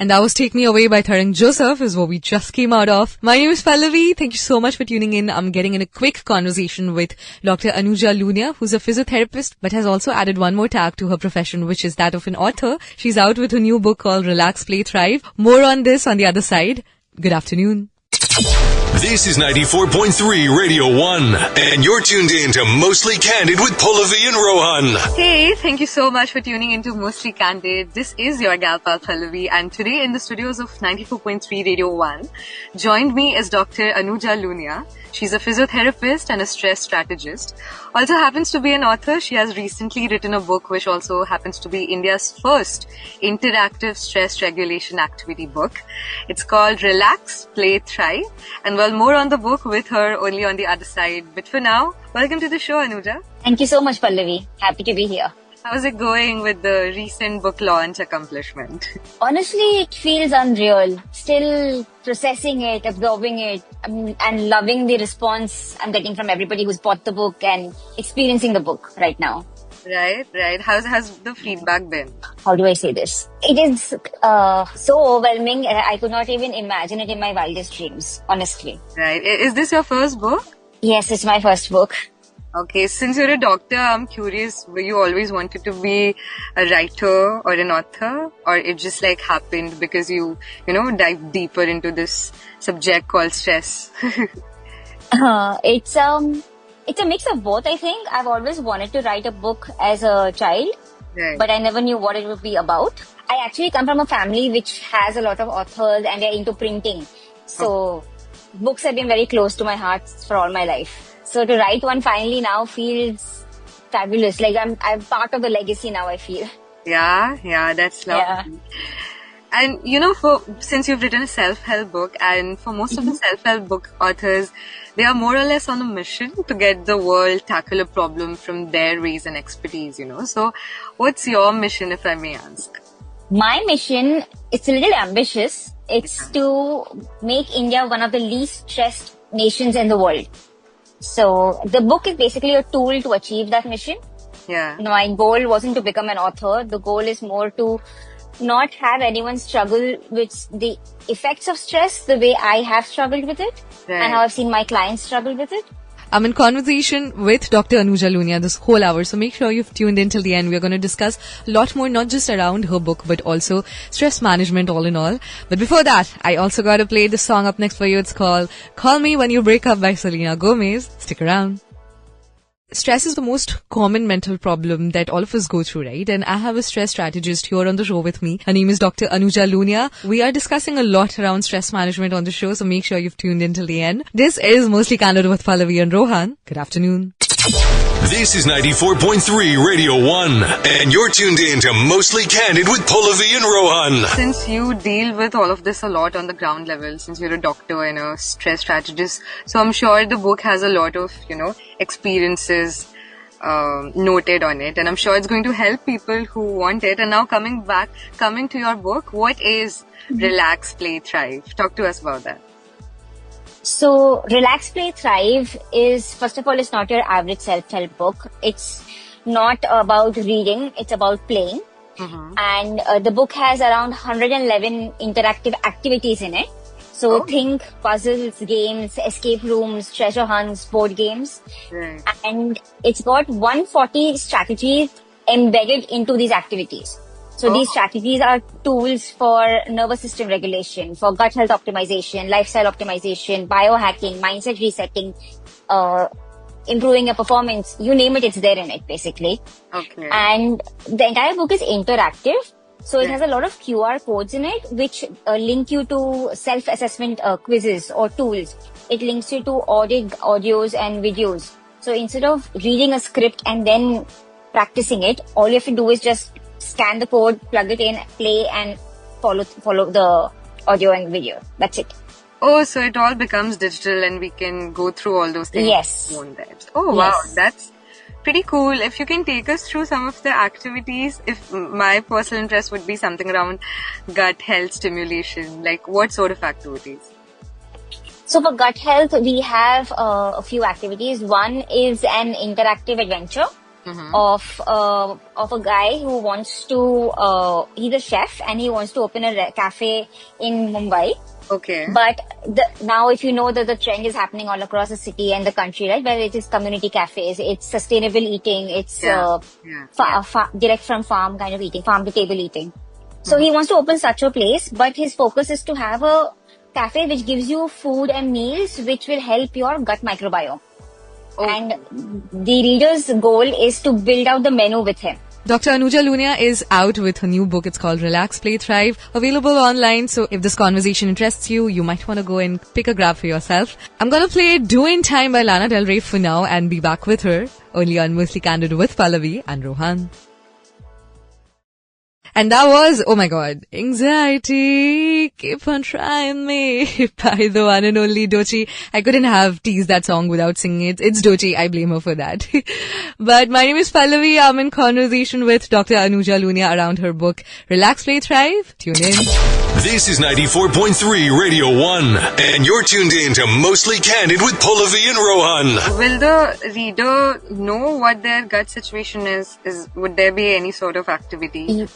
And that was Take Me Away by Tarang Joseph is what we just came out of. My name is Pallavi. Thank you so much for tuning in. I'm getting in a quick conversation with Dr. Anuja Lunia, who's a physiotherapist, but has also added one more tag to her profession, which is that of an author. She's out with a new book called Relax, Play, Thrive. More on this on the other side. Good afternoon. This is 94.3 Radio 1, and you're tuned in to Mostly Candid with Pallavi and Rohan. Hey, thank you so much for tuning into Mostly Candid. This is your gal pal Pallavi, and today in the studios of 94.3 Radio 1, joined me is Dr. Anuja Lunia. She's a physiotherapist and a stress strategist. Also happens to be an author. She has recently written a book which also happens to be India's first interactive stress regulation activity book. It's called Relax, Play, Thrive. And well, more on the book with her only on the other side. But for now, welcome to the show, Anuja. Thank you so much, Pallavi. Happy to be here. How's it going with the recent book launch accomplishment? Honestly, it feels unreal. Still processing it, absorbing it, and loving the response I'm getting from everybody who's bought the book and experiencing the book right now. Right. How's the feedback been? How do I say this? It is so overwhelming. I could not even imagine it in my wildest dreams, honestly. Right. Is this your first book? Yes, it's my first book. Okay, since you're a doctor, I'm curious, were you always wanted to be a writer or an author? Or it just like happened because you dive deeper into this subject called stress? It's a mix of both, I think. I've always wanted to write a book as a child, right, but I never knew what it would be about. I actually come from a family which has a lot of authors and they're into printing. So books have been very close to my heart for all my life. So to write one finally now feels fabulous. Like I'm part of the legacy now, I feel. Yeah, that's lovely. Yeah. And since you've written a self-help book, and for most of the self-help book authors, they are more or less on a mission to get the world tackle a problem from their ways and expertise, So what's your mission, if I may ask? My mission, it's a little ambitious. It's to make India one of the least stressed nations in the world. So the book is basically a tool to achieve that mission. Yeah. My goal wasn't to become an author. The goal is more to not have anyone struggle with the effects of stress the way I have struggled with it, right, and how I've seen my clients struggle with it. I'm in conversation with Dr. Anuja Lunia this whole hour, so make sure you've tuned in till the end. We're going to discuss a lot more, not just around her book, but also stress management all in all. But before that, I also got to play this song up next for you. It's called Call Me When You Break Up by Selena Gomez. Stick around. Stress is the most common mental problem that all of us go through, right? And I have a stress strategist here on the show with me. Her name is Dr. Anuja Lunia. We are discussing a lot around stress management on the show, so make sure you've tuned in till the end. This is Mostly Candid with Pallavi and Rohan. Good afternoon. This is 94.3 Radio 1, and you're tuned in to Mostly Candid with Pallavi and Rohan. Since you deal with all of this a lot on the ground level, since you're a doctor and a stress strategist, so I'm sure the book has a lot of, experiences noted on it, and I'm sure it's going to help people who want it. And now coming to your book, what is Relax, Play, Thrive? Talk to us about that. So, Relax, Play, Thrive is, first of all, it's not your average self-help book. It's not about reading, it's about playing. Mm-hmm. And the book has around 111 interactive activities in it. So, think puzzles, games, escape rooms, treasure hunts, board games. Right. And it's got 140 strategies embedded into these activities. So these strategies are tools for nervous system regulation, for gut health optimization, lifestyle optimization, biohacking, mindset resetting, improving your performance. You name it, it's there in it, basically. Okay. And the entire book is interactive. So it has a lot of QR codes in it, which link you to self-assessment quizzes or tools. It links you to audios and videos. So instead of reading a script and then practicing it, all you have to do is just scan the code, plug it in, play, and follow the audio and video. That's it. Oh, so it all becomes digital and we can go through all those things. Yes. Oh, wow. Yes. That's pretty cool. If you can take us through some of the activities, if my personal interest would be something around gut health stimulation, like what sort of activities? So for gut health, we have a few activities. One is an interactive adventure. of a guy who wants to, he's a chef and he wants to open a cafe in Mumbai. Okay. But now if you know that the trend is happening all across the city and the country, right, where it is community cafes, it's sustainable eating, it's direct from farm kind of eating, farm to table eating. So he wants to open such a place, but his focus is to have a cafe which gives you food and meals which will help your gut microbiome. Oh. And the reader's goal is to build out the menu with him. Dr. Anuja Lunia is out with her new book. It's called Relax, Play, Thrive. Available online. So if this conversation interests you, you might want to go and pick a grab for yourself. I'm going to play Do in Time by Lana Del Rey for now and be back with her only on Mostly Candid with Pallavi and Rohan. And that was, oh my god, Anxiety, Keep on Trying Me by the one and only Dochi. I couldn't have teased that song without singing it. It's Dochi, I blame her for that. But my name is Pallavi. I'm in conversation with Dr. Anuja Lunia around her book, Relax, Play, Thrive. Tune in. This is 94.3 Radio 1, and you're tuned in to Mostly Candid with Pallavi and Rohan. Will the reader know what their gut situation is? Would there be any sort of activity?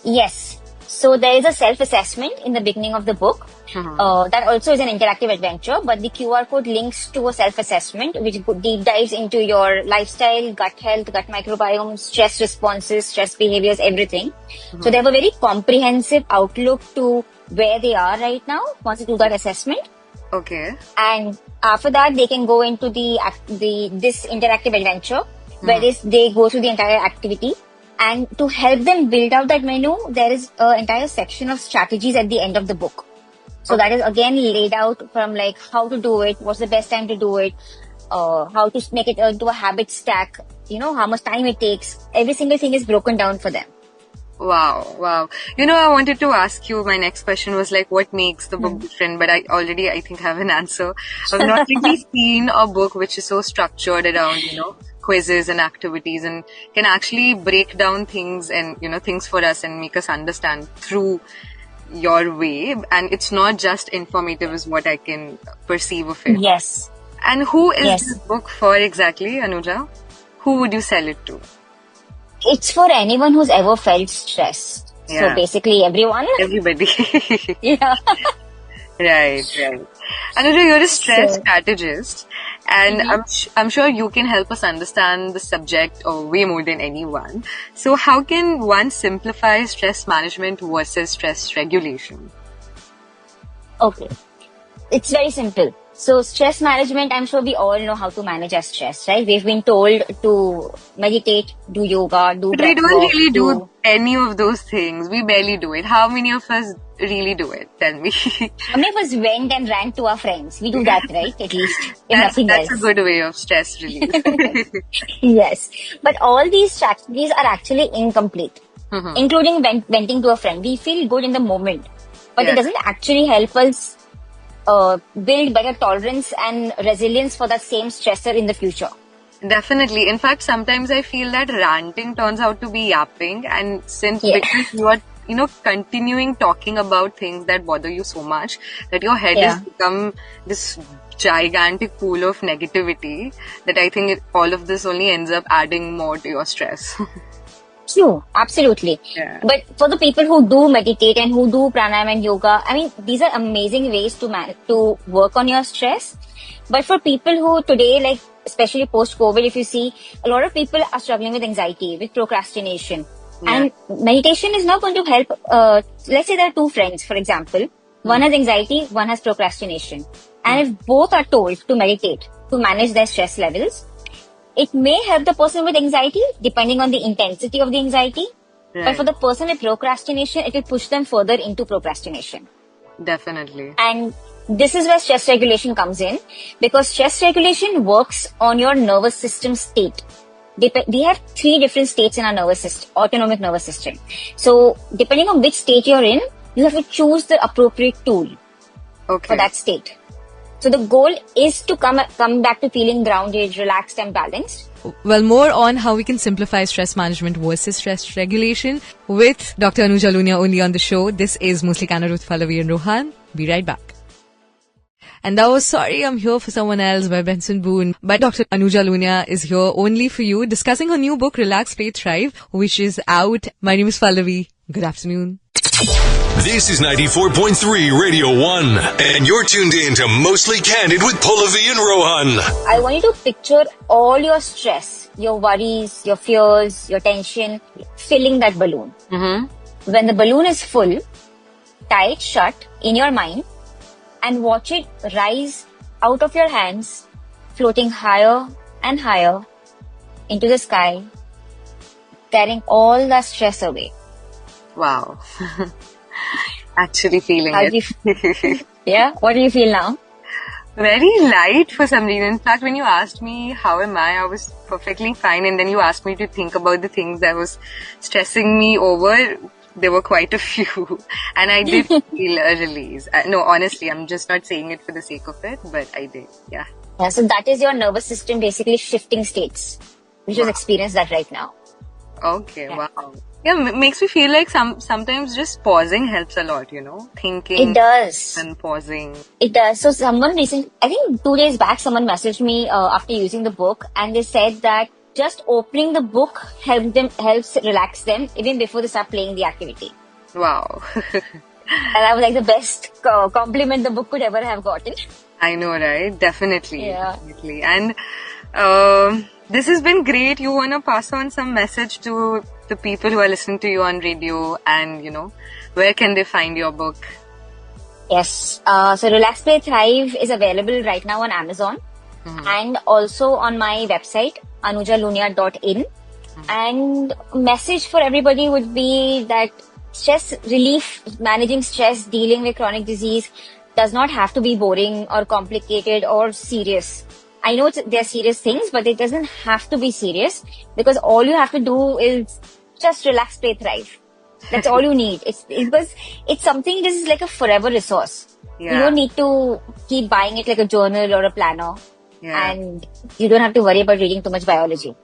Yes. So there is a self-assessment in the beginning of the book. That also is an interactive adventure, but the QR code links to a self-assessment which deep dives into your lifestyle, gut health, gut microbiome, stress responses, stress behaviors, everything. So they have a very comprehensive outlook to where they are right now once you do that assessment. Okay. And after that, they can go into this interactive adventure where they go through the entire activity. And to help them build out that menu, there is an entire section of strategies at the end of the book. So that is again laid out from like how to do it, what's the best time to do it, how to make it into a habit stack, how much time it takes. Every single thing is broken down for them. Wow. I wanted to ask you, my next question was like, what makes the book different? But I think have an answer. I've not really seen a book which is so structured around, quizzes and activities and can actually break down things and, things for us and make us understand through your way. And it's not just informative is what I can perceive of it. Yes. And who is this book for exactly, Anuja? Who would you sell it to? It's for anyone who's ever felt stressed. Yeah. So basically everyone. Everybody. Yeah. Right. Anuja, you're a stress strategist. And I'm sure you can help us understand the subject way more than anyone. So how can one simplify stress management versus stress regulation? Okay. It's very simple. So stress management, I'm sure we all know how to manage our stress, right? We've been told to meditate, do yoga, do But we don't really do any of those things. We barely do it. How many of us really do it? Tell me. How many of us went and ran to our friends? We do that, right? At least. That's a good way of stress relief. Yes. But all these strategies are actually incomplete, including venting to a friend. We feel good in the moment, but it doesn't actually help us build better tolerance and resilience for that same stressor in the future. Definitely. In fact, sometimes I feel that ranting turns out to be yapping, and because you are continuing talking about things that bother you so much that your head has become this gigantic pool of negativity that I think all of this only ends up adding more to your stress. True, absolutely. Yeah. But for the people who do meditate and who do pranayama and yoga, I mean, these are amazing ways to work on your stress. But for people who today, like especially post-COVID, if you see, a lot of people are struggling with anxiety, with procrastination. Yeah. And meditation is not going to help. Let's say there are two friends, for example. One has anxiety, one has procrastination. And if both are told to meditate, to manage their stress levels, it may help the person with anxiety, depending on the intensity of the anxiety. Right. But for the person with procrastination, it will push them further into procrastination. Definitely. And this is where stress regulation comes in, because stress regulation works on your nervous system state. We have 3 different states in our nervous system, autonomic nervous system. So depending on which state you're in, you have to choose the appropriate tool for that state. So the goal is to come back to feeling grounded, relaxed and balanced. Well, more on how we can simplify stress management versus stress regulation with Dr. Anuja Lunia only on the show. This is Mostly Candid with Pallavi and Rohan. Be right back. And that was Sorry I'm Here for Someone Else by Benson Boone. But Dr. Anuja Lunia is here only for you, discussing her new book, Relax, Play, Thrive, which is out. My name is Pallavi. Good afternoon. This is 94.3 Radio 1, and you're tuned in to Mostly Candid with Pallavi and Rohan. I want you to picture all your stress, your worries, your fears, your tension, filling that balloon. When the balloon is full, tie it shut in your mind and watch it rise out of your hands, floating higher and higher into the sky, carrying all that stress away. Wow. Actually feeling it. Yeah? What do you feel now? Very light for some reason. In fact, when you asked me how am I was perfectly fine, and then you asked me to think about the things that was stressing me over. There were quite a few, and I did feel a release. No, honestly, I'm just not saying it for the sake of it, but I did. Yeah. So that is your nervous system basically shifting states. We just experience that right now. Okay, wow. Yeah, makes me feel like sometimes just pausing helps a lot, thinking. It does. And pausing. It does. So I think 2 days back, someone messaged me after using the book, and they said that just opening the book helps relax them even before they start playing the activity. Wow. And that was like the best compliment the book could ever have gotten. I know, right? Definitely. Yeah. Definitely. And this has been great. You want to pass on some message to the people who are listening to you on radio, and, where can they find your book? Yes. So Relax, Play, Thrive is available right now on Amazon and also on my website, anujalunia.in. And message for everybody would be that stress relief, managing stress, dealing with chronic disease does not have to be boring or complicated or serious. I know they're serious things, but it doesn't have to be serious, because all you have to do is just relax, play, thrive. That's all you need. It's something, this is like a forever resource. Yeah. You don't need to keep buying it like a journal or a planner. Yeah. And you don't have to worry about reading too much biology.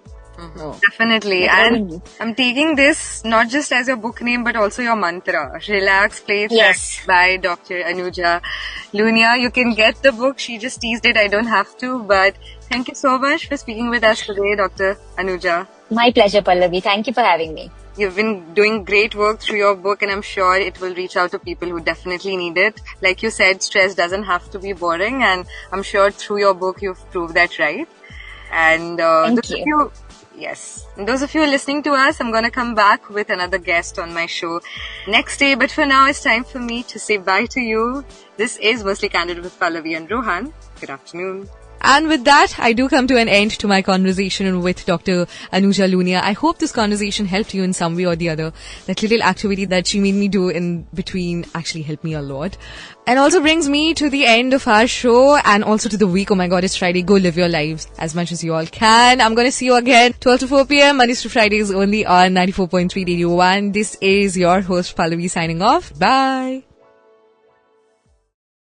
Definitely. And I'm taking this not just as your book name, but also your mantra. Relax, Play, Thrive, Yes. by Dr. Anuja Lunia. You can get the book. She just teased it. I don't have to. But thank you so much for speaking with us today, Dr. Anuja. My pleasure, Pallavi. Thank you for having me. You've been doing great work through your book, and I'm sure it will reach out to people who definitely need it. Like you said, stress doesn't have to be boring, and I'm sure through your book you've proved that right. And Thank you. Yes. And those of you who are listening to us, I'm going to come back with another guest on my show next day. But for now, it's time for me to say bye to you. This is Mostly Candid with Pallavi and Rohan. Good afternoon. And with that, I do come to an end to my conversation with Dr. Anuja Lunia. I hope this conversation helped you in some way or the other. That little activity that she made me do in between actually helped me a lot. And also brings me to the end of our show, and also to the week. Oh my God, it's Friday. Go live your lives as much as you all can. I'm going to see you again 12 to 4 p.m. Mondays to Fridays only on 94.3 Radio 1. This is your host Pallavi signing off. Bye.